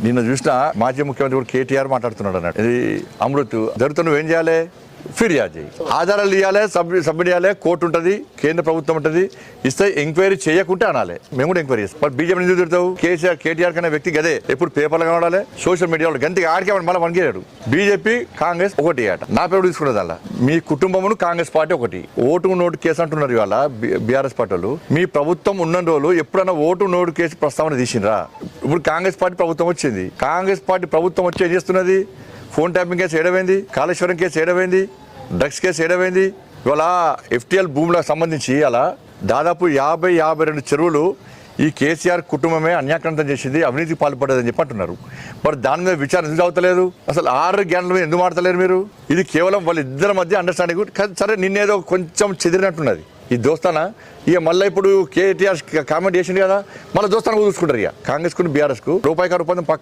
నిన్న చూసిన మాజీ ముఖ్యమంత్రి కూడా కేటీఆర్ మాట్లాడుతున్నాడు అన్నాడు. ఇది అమృత్ జరుగుతున్న నువ్వేం చేయాలి, ఫిర్యాదు చేయి, ఆధారాలు ఇవ్వాలి, సబ్మిట్ చేయాలి, కోర్టు ఉంటుంది, కేంద్ర ప్రభుత్వం ఉంటుంది, ఇస్తే ఎంక్వైరీ చేయకుంటే అనాలి. మేము కూడా ఎంక్వైరీ చేస్తాం. బీజేపీ ఎందుకు తిడతావు? కేటీఆర్ కన్నా వ్యక్తి గదే ఎప్పుడు పేపర్లు కనబడాలి, సోషల్ మీడియాలో గంతికి ఆడికే మళ్ళీ వనికేయాడు. బీజేపీ కాంగ్రెస్ ఒకటి అట. నా పేరు తీసుకున్నది అలా మీ కుటుంబమును కాంగ్రెస్ పార్టీ ఒకటి. ఓటు నోటు కేసు అంటున్నారు ఇవాళ బీఆర్ఎస్ పార్టీలు. మీ ప్రభుత్వం ఉన్న రోజులు ఎప్పుడైనా ఓటు నోటు కేసు ప్రస్తావన తీసిండ్రా? ఇప్పుడు కాంగ్రెస్ పార్టీ ప్రభుత్వం వచ్చింది. కాంగ్రెస్ పార్టీ ప్రభుత్వం వచ్చి ఏం చేస్తున్నది? ఫోన్ ట్యాపింగ్ కేసు ఏడవైంది, కాళేశ్వరం కేసు ఏడవైంది, డ్రగ్స్ కేసు ఏడవైంది. ఇవాళ ఎఫ్టీఎల్ భూములకు సంబంధించి అలా దాదాపు 52 చెరువులు ఈ కేసీఆర్ కుటుంబమే అన్యాక్రాంతం చేసింది, అవినీతికి పాల్పడ్డదని చెప్పి అంటున్నారు. మరి దాని మీద విచారణ ఎందుకు అవుతలేదు? అసలు 6 గంటల మీద ఎందుకు మాడతలేరు మీరు? ఇది కేవలం వాళ్ళిద్దరి మధ్య అండర్స్టాండింగ్. సరే నిన్నేదో కొంచెం చెదిరినట్టున్నది ఈ దోస్తానా. ఇక మళ్ళీ ఇప్పుడు కేటీఆర్ కామెంట్ చేసింది కదా, మళ్ళీ దోస్తాను చూసుకుంటారు. ఇక కాంగ్రెస్కు బీఆర్ఎస్కు రూపాయి ఒప్పందం పక్క